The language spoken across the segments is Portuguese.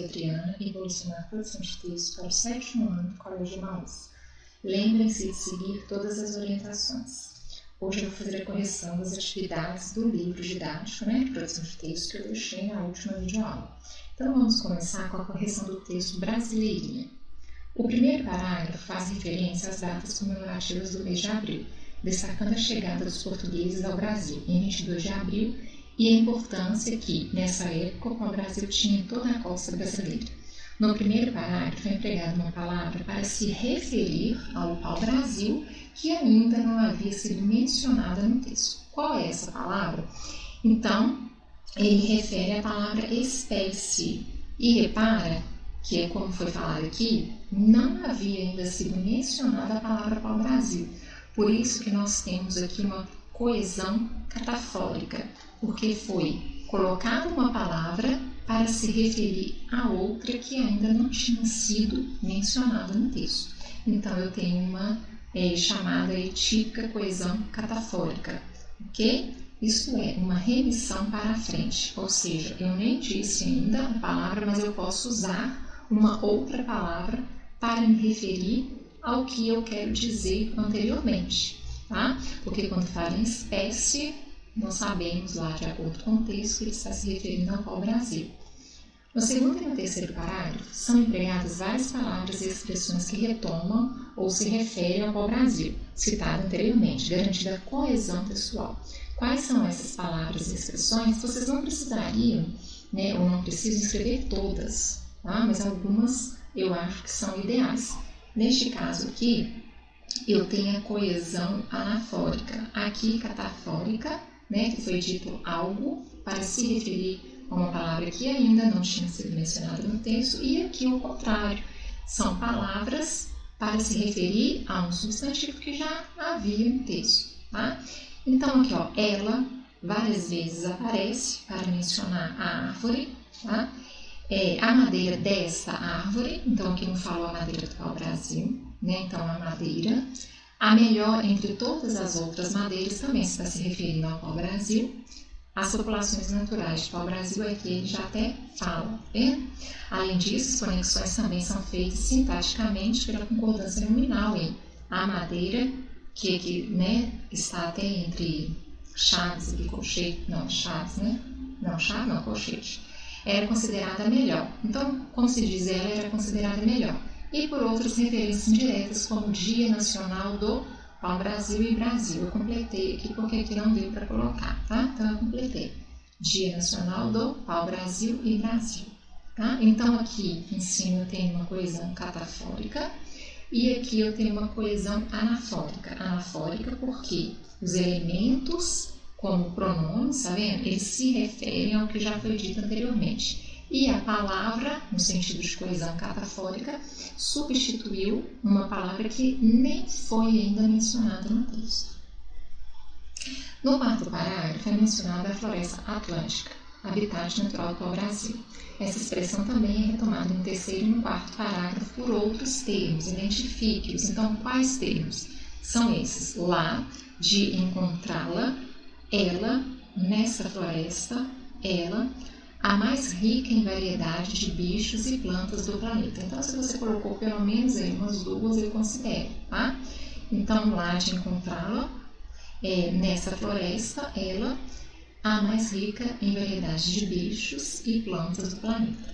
Adriana e vou ensinar a produção de texto para o 7º ano do Colégio Emaús. Lembrem-se de seguir todas as orientações. Hoje eu vou fazer a correção das atividades do livro didático, de produção de texto, que eu deixei na última videoaula. Então vamos começar com a correção do texto brasileirinha. O primeiro parágrafo faz referência às datas comemorativas do mês de abril, destacando a chegada dos portugueses ao Brasil em 22 de abril e a importância que, nessa época, o pau-brasil tinha em toda a costa brasileira. No primeiro parágrafo é empregada uma palavra para se referir ao pau-brasil que ainda não havia sido mencionada no texto. Qual é essa palavra? Então, ele refere à palavra espécie. E repara que, é como foi falado aqui, não havia ainda sido mencionada a palavra pau-brasil. Por isso que nós temos aqui uma coesão catafórica, porque foi colocada uma palavra para se referir a outra que ainda não tinha sido mencionada no texto. Então, eu tenho uma chamada típica coesão catafórica, ok? Isso é uma remissão para a frente, ou seja, eu nem disse ainda a palavra, mas eu posso usar uma outra palavra para me referir ao que eu quero dizer anteriormente, tá? Porque quando fala em espécie, nós sabemos lá, de acordo com o texto, que ele está se referindo ao pau-brasil. No segundo e no terceiro parágrafo, são empregadas várias palavras e expressões que retomam ou se referem ao pau-brasil, citado anteriormente, garantida a coesão textual. Quais são essas palavras e expressões? Vocês não precisariam, ou não precisam escrever todas, tá? Mas algumas eu acho que são ideais. Neste caso aqui, eu tenho a coesão anafórica, aqui catafórica, que foi dito algo para se referir a uma palavra que ainda não tinha sido mencionada no texto, e aqui o contrário, são palavras para se referir a um substantivo que já havia no texto, tá? Então aqui, ela várias vezes aparece para mencionar a árvore, tá? A madeira desta árvore, então aqui não falou a madeira do pau-brasil, então a madeira. A melhor entre todas as outras madeiras também está se referindo ao pau-brasil. As populações naturais de pau-brasil aqui ele já até fala, né? Além disso, as conexões também são feitas sintaticamente pela concordância nominal em a madeira, que aqui está até entre chaves e colchete, colchete, era considerada melhor. Então, como se diz, ela era considerada melhor. E por outras referências indiretas, como Dia Nacional do Pau-Brasil e Brasil. Eu completei aqui porque aqui não deu para colocar, tá? Então, eu completei. Dia Nacional do Pau-Brasil e Brasil. Tá? Então, aqui em cima eu tenho uma coesão catafórica e aqui eu tenho uma coesão anafórica. Anafórica porque os elementos, como pronomes, tá vendo? Eles se referem ao que já foi dito anteriormente. E a palavra, no sentido de coesão catafórica, substituiu uma palavra que nem foi ainda mencionada no texto. No quarto parágrafo é mencionada a floresta atlântica, habitat natural do pau-brasil. Essa expressão também é retomada no terceiro e no quarto parágrafo por outros termos, identifique-os. Então, quais termos? São esses: lá, de encontrá-la, ela, nessa floresta, ela, a mais rica em variedade de bichos e plantas do planeta. Então, se você colocou pelo menos aí umas duas, eu considero, tá? Então, lá de encontrá-la, nessa floresta, ela, a mais rica em variedade de bichos e plantas do planeta.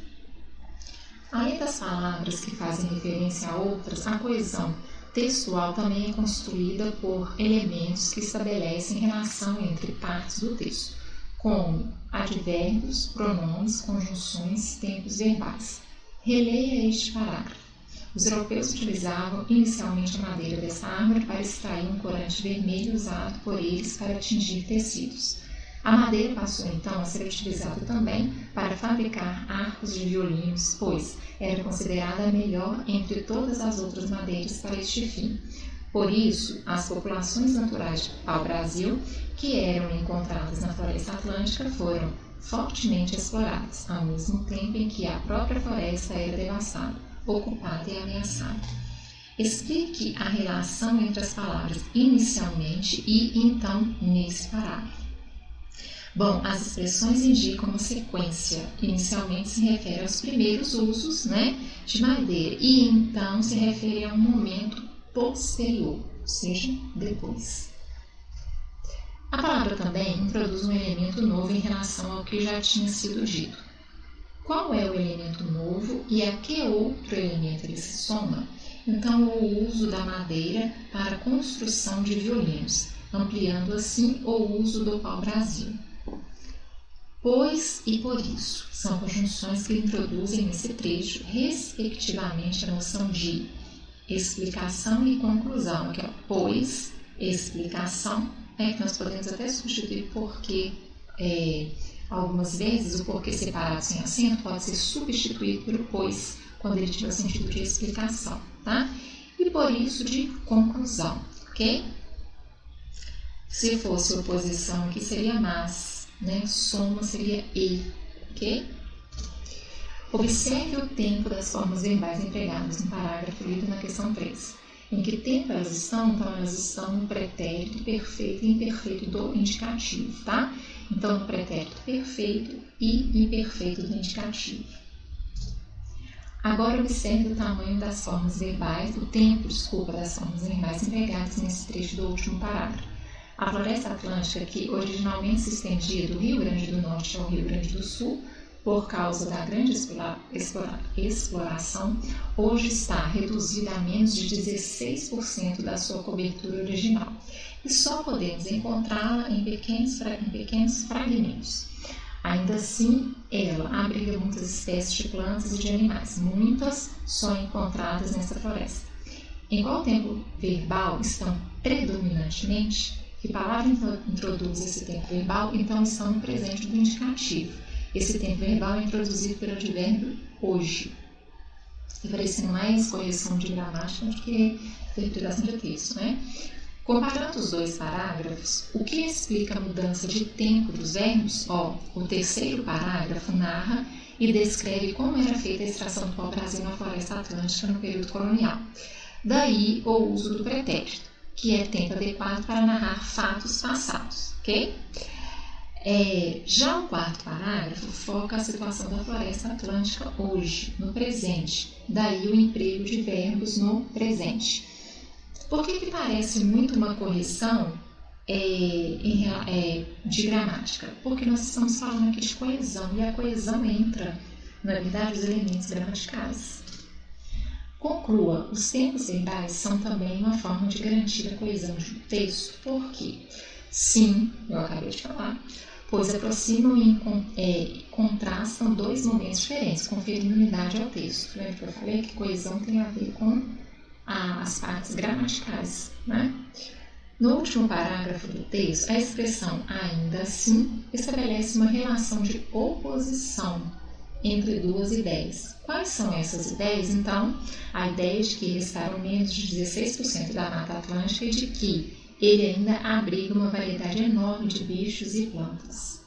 Além das palavras que fazem referência a outras, a coesão textual também é construída por elementos que estabelecem relação entre partes do texto, como advérbios, pronomes, conjunções, tempos verbais. Releia este parágrafo. Os europeus utilizavam inicialmente a madeira dessa árvore para extrair um corante vermelho usado por eles para tingir tecidos. A madeira passou então a ser utilizada também para fabricar arcos de violinos, pois era considerada a melhor entre todas as outras madeiras para este fim. Por isso, as populações naturais de pau-brasil, que eram encontradas na floresta atlântica, foram fortemente exploradas, ao mesmo tempo em que a própria floresta era devastada, ocupada e ameaçada. Explique a relação entre as palavras inicialmente e então nesse parágrafo. Bom, as expressões indicam uma sequência. Inicialmente se refere aos primeiros usos, né, de madeira e então se refere a um momento posterior, ou seja, depois. A palavra também introduz um elemento novo em relação ao que já tinha sido dito. Qual é o elemento novo e a que outro elemento ele se soma? Então, o uso da madeira para a construção de violinos, ampliando assim o uso do pau-brasil. Pois e por isso são conjunções que introduzem nesse trecho, respectivamente, a noção de explicação e conclusão, que é pois, explicação, que nós podemos até substituir porque, algumas vezes, o porquê separado sem acento pode ser substituído pelo pois, quando ele tiver o sentido de explicação, tá? E por isso de conclusão, ok? Se fosse oposição aqui seria mas, né? Soma seria e, ok? Observe o tempo das formas verbais empregadas no parágrafo lido na questão 3. Em que tempo elas estão? Então, elas estão no pretérito perfeito e imperfeito do indicativo, tá? Então, no pretérito perfeito e imperfeito do indicativo. Agora, observe o tamanho das formas verbais, o tempo, das formas verbais empregadas nesse trecho do último parágrafo. A floresta atlântica, que originalmente se estendia do Rio Grande do Norte ao Rio Grande do Sul, por causa da grande exploração, hoje está reduzida a menos de 16% da sua cobertura original e só podemos encontrá-la em pequenos fragmentos. Ainda assim, ela abriga muitas espécies de plantas e de animais, muitas só encontradas nessa floresta. Em qual tempo verbal estão predominantemente? Que palavra introduz esse tempo verbal? Então, estão no presente do indicativo. Esse tempo verbal é introduzido pelo advérbio hoje. Está parecendo mais correção de gramática do que interpretação de texto, né? Comparando os dois parágrafos, o que explica a mudança de tempo dos verbos? O terceiro parágrafo narra e descreve como era feita a extração do pau-brasil na floresta atlântica no período colonial. Daí o uso do pretérito, que é tempo adequado para narrar fatos passados, ok? Já o quarto parágrafo foca a situação da floresta atlântica hoje, no presente, daí o emprego de verbos no presente. Por que parece muito uma correção de gramática? Porque nós estamos falando aqui de coesão, e a coesão entra, na verdade, os elementos gramaticais. Conclua, os tempos verbais são também uma forma de garantir a coesão de um texto, porque, sim, eu acabei de falar, pois aproximam e contrastam dois momentos diferentes, conferindo unidade ao texto. Lembra que eu falei que coesão tem a ver com as partes gramaticais, né? No último parágrafo do texto, a expressão ainda assim estabelece uma relação de oposição entre duas ideias. Quais são essas ideias? Então, a ideia de que restaram menos de 16% da Mata Atlântica e de que ele ainda abriga uma variedade enorme de bichos e plantas.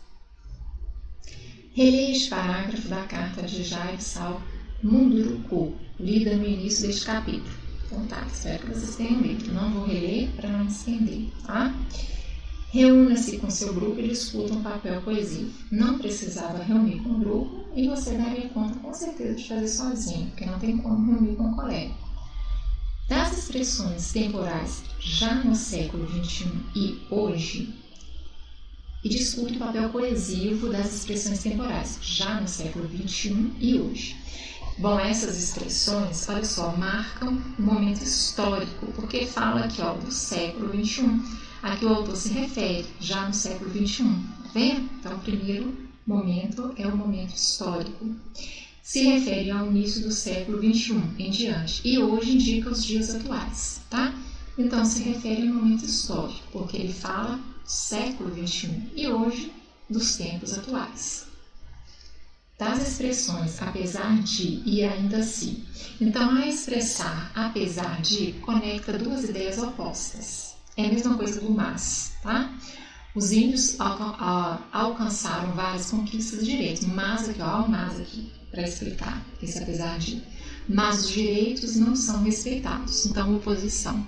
Releia este parágrafo da carta de Jair-Sal Munduruku, lida no início deste capítulo. Então tá, espero que vocês tenham lido. Não vou reler para não me estender, tá? Reúna-se com seu grupo e discuta um papel coesivo. Não precisava reunir com o grupo e você daria conta com certeza de fazer sozinho, porque não tem como reunir com um colega. Das expressões temporais já no século XXI e hoje, e discute o papel coesivo das expressões temporais já no século XXI e hoje. Bom, essas expressões, olha só, marcam um momento histórico, porque fala aqui, do século XXI, a que o autor se refere, já no século XXI, tá vendo? Então, o primeiro momento é o momento histórico. Se refere ao início do século XXI em diante, e hoje indica os dias atuais, tá? Então, se refere ao momento histórico, porque ele fala século XXI e hoje dos tempos atuais. Das expressões apesar de e ainda assim. Então, a expressar apesar de conecta duas ideias opostas. É a mesma coisa do mas, tá? Os índios alcançaram várias conquistas de direitos, mas aqui, para explicar esse apesar de. Mas os direitos não são respeitados, então oposição.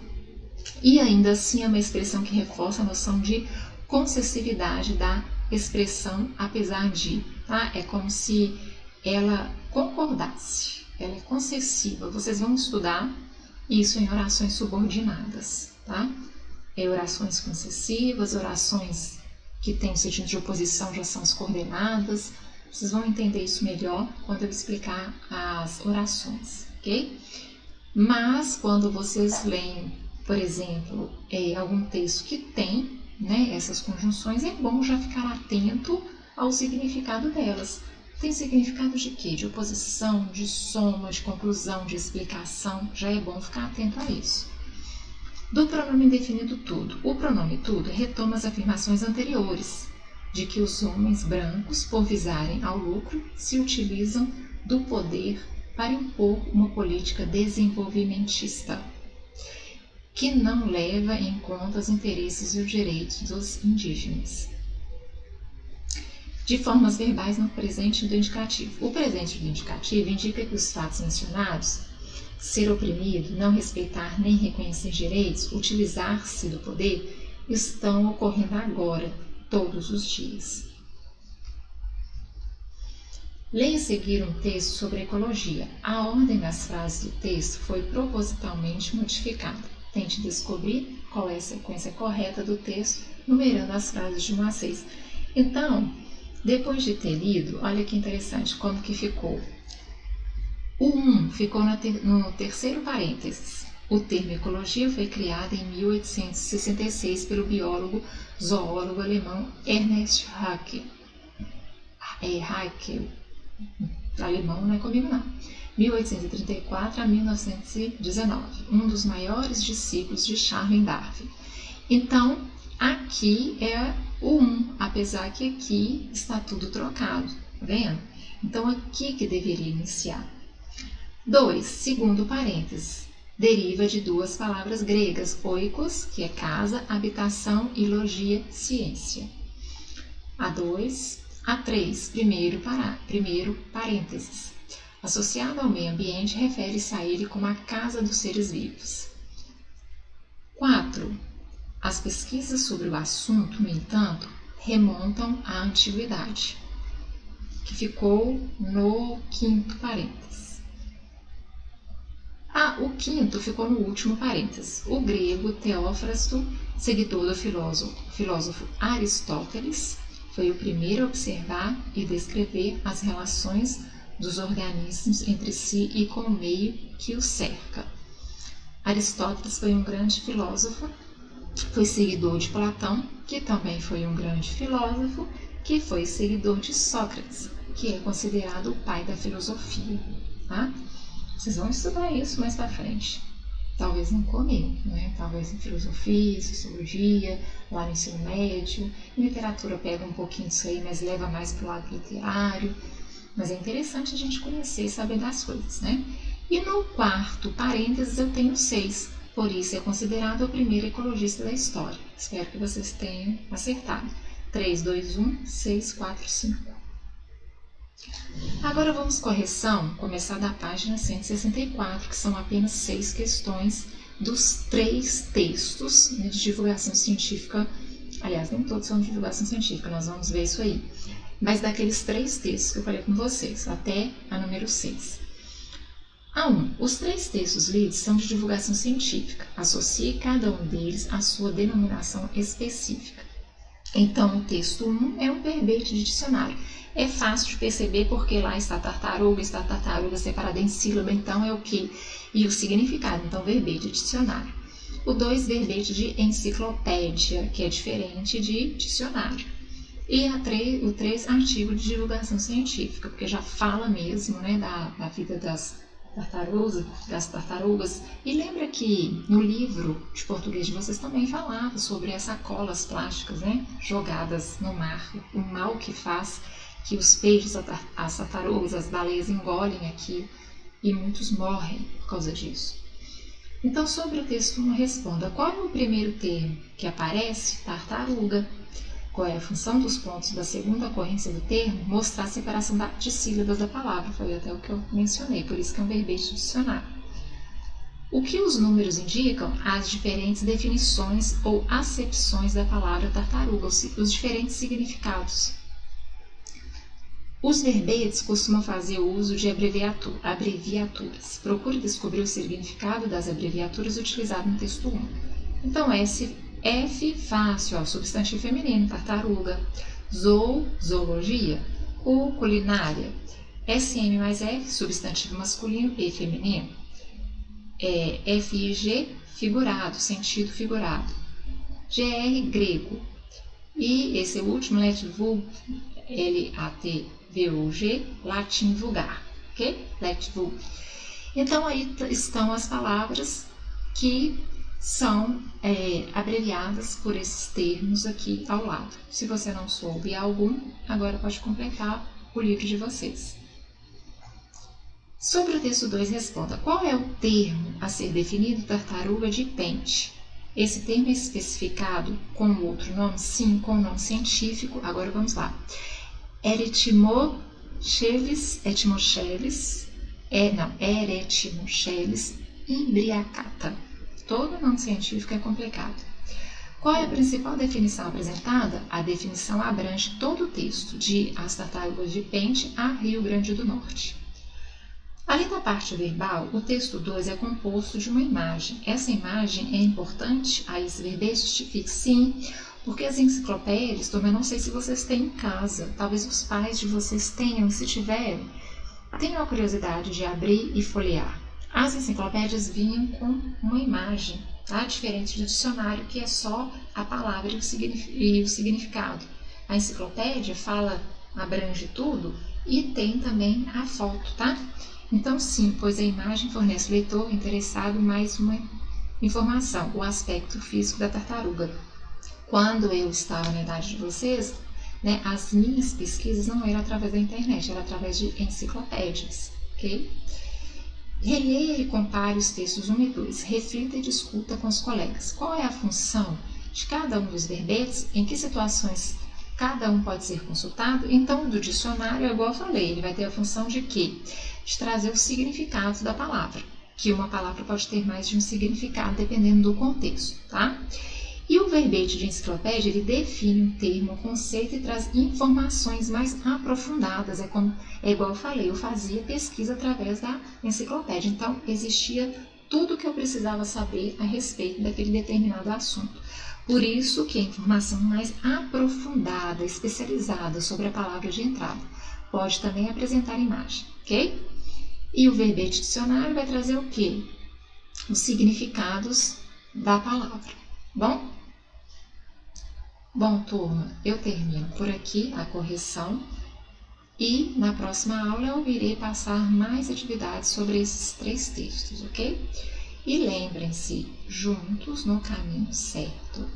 E ainda assim é uma expressão que reforça a noção de concessividade da expressão apesar de, tá? É como se ela concordasse, ela é concessiva. Vocês vão estudar isso em orações subordinadas, tá? Orações concessivas, orações que têm o sentido de oposição já são as coordenadas. Vocês vão entender isso melhor quando eu explicar as orações, ok? Mas quando vocês leem, por exemplo, algum texto que tem, né, essas conjunções, é bom já ficar atento ao significado delas. Tem significado de quê? De oposição, de soma, de conclusão, de explicação. Já é bom ficar atento a isso. Do pronome indefinido tudo. O pronome tudo retoma as afirmações anteriores, de que os homens brancos, por visarem ao lucro, se utilizam do poder para impor uma política desenvolvimentista, que não leva em conta os interesses e os direitos dos indígenas. De formas verbais no presente do indicativo. O presente do indicativo indica que os fatos mencionados, ser oprimido, não respeitar nem reconhecer direitos, utilizar-se do poder, estão ocorrendo agora, todos os dias. Leia a seguir um texto sobre ecologia. A ordem das frases do texto foi propositalmente modificada. Tente descobrir qual é a sequência correta do texto, numerando as frases de 1 a 6. Então, depois de ter lido, olha que interessante, como que ficou. O 1 ficou no terceiro parênteses. O termo ecologia foi criado em 1866 pelo biólogo zoólogo alemão Ernst Haeckel. Alemão não é comigo não. 1834 a 1919, um dos maiores discípulos de Charles Darwin. Então, aqui é o 1, apesar que aqui está tudo trocado, tá vendo? Então, aqui que deveria iniciar. 2, segundo parênteses, deriva de duas palavras gregas, oikos, que é casa, habitação, e logia, ciência. A2, A3, primeiro parênteses. Associado ao meio ambiente, refere-se a ele como a casa dos seres vivos. 4. As pesquisas sobre o assunto, no entanto, remontam à antiguidade, que ficou no quinto parênteses. O quinto ficou no último parênteses. O grego Teófrasto, seguidor do filósofo Aristóteles, foi o primeiro a observar e descrever as relações dos organismos entre si e com o meio que os cerca. Aristóteles foi um grande filósofo, foi seguidor de Platão, que também foi um grande filósofo, que foi seguidor de Sócrates, que é considerado o pai da filosofia, tá? Vocês vão estudar isso mais para frente. Talvez não comigo, né? Talvez em filosofia, sociologia, lá no ensino médio. Em literatura pega um pouquinho disso aí, mas leva mais para o lado literário. Mas é interessante a gente conhecer e saber das coisas, né? E no quarto parênteses eu tenho 6, por isso é considerado o primeiro ecologista da história. Espero que vocês tenham acertado. 3, 2, 1, 6, 4, 5. Agora vamos correção, começar da página 164, que são apenas 6 questões dos 3 textos de divulgação científica. Aliás, nem todos são de divulgação científica, nós vamos ver isso aí. Mas daqueles 3 textos que eu falei com vocês, até a número 6. A1. Os 3 textos lidos são de divulgação científica. Associe cada um deles à sua denominação específica. Então, o texto 1 é um verbete de dicionário. É fácil de perceber porque lá está tartaruga separada em sílaba, então é o que? E o significado, então verbete de dicionário. O 2, verbete de enciclopédia, que é diferente de dicionário. E o 3, artigo de divulgação científica, porque já fala mesmo, né, da vida das tartarugas. E lembra que no livro de português de vocês também falava sobre as sacolas plásticas, né, jogadas no mar, o mal que faz, que os peixes, as tartarugas, as baleias engolem aqui e muitos morrem por causa disso. Então, sobre o texto 1, responda: qual é o primeiro termo que aparece? Tartaruga. Qual é a função dos pontos da segunda ocorrência do termo? Mostrar a separação de sílabas da palavra. Foi até o que eu mencionei, por isso que é um verbete de dicionário. O que os números indicam? As diferentes definições ou acepções da palavra tartaruga, os diferentes significados. Os verbetes costumam fazer uso de abreviaturas. Procure descobrir o significado das abreviaturas utilizadas no texto 1. Então, F, fácil, ó, substantivo feminino, tartaruga. Zoologia. Culinária. SM mais F, substantivo masculino e feminino. FIG, figurado, sentido figurado. GR, grego. E esse último, Latvulg, LATVUG, latim vulgar, ok? Latvulg. Então, aí estão as palavras que são abreviadas por esses termos aqui ao lado. Se você não soube algum, agora pode completar o livro de vocês. Sobre o texto 2, responda: qual é o termo a ser definido tartaruga de pente? Esse termo é especificado com outro nome? Sim, com o nome científico. Agora vamos lá. Eretimocheles imbriacata. Todo nome científico é complicado. Qual é a principal definição apresentada? A definição abrange todo o texto, de As Tartarugas de Pente a Rio Grande do Norte. Além da parte verbal, o texto 2 é composto de uma imagem. Essa imagem é importante? Aí esse verbete justifique sim, porque as enciclopédias, eu não sei se vocês têm em casa, talvez os pais de vocês tenham, e se tiverem, tenham a curiosidade de abrir e folhear. As enciclopédias vinham com uma imagem, tá? Diferente do dicionário, que é só a palavra e o significado. A enciclopédia abrange tudo e tem também a foto, tá? Então, sim, pois a imagem fornece ao leitor interessado mais uma informação, o aspecto físico da tartaruga. Quando eu estava na idade de vocês, né, as minhas pesquisas não eram através da internet, eram através de enciclopédias, ok? Releia e compare os textos 1 e 2, reflita e discuta com os colegas. Qual é a função de cada um dos verbetes, em que situações cada um pode ser consultado? Então, do dicionário, igual eu falei, ele vai ter a função de quê? De trazer o significado da palavra, que uma palavra pode ter mais de um significado dependendo do contexto, tá? E o verbete de enciclopédia, ele define um termo, um conceito e traz informações mais aprofundadas. É igual eu falei, eu fazia pesquisa através da enciclopédia, então existia tudo o que eu precisava saber a respeito daquele determinado assunto. Por isso que a informação mais aprofundada, especializada sobre a palavra de entrada, pode também apresentar imagem, ok? E o verbete dicionário vai trazer o quê? Os significados da palavra, bom? Bom, turma, eu termino por aqui a correção e na próxima aula eu irei passar mais atividades sobre esses 3 textos, ok? E lembrem-se, juntos no caminho certo.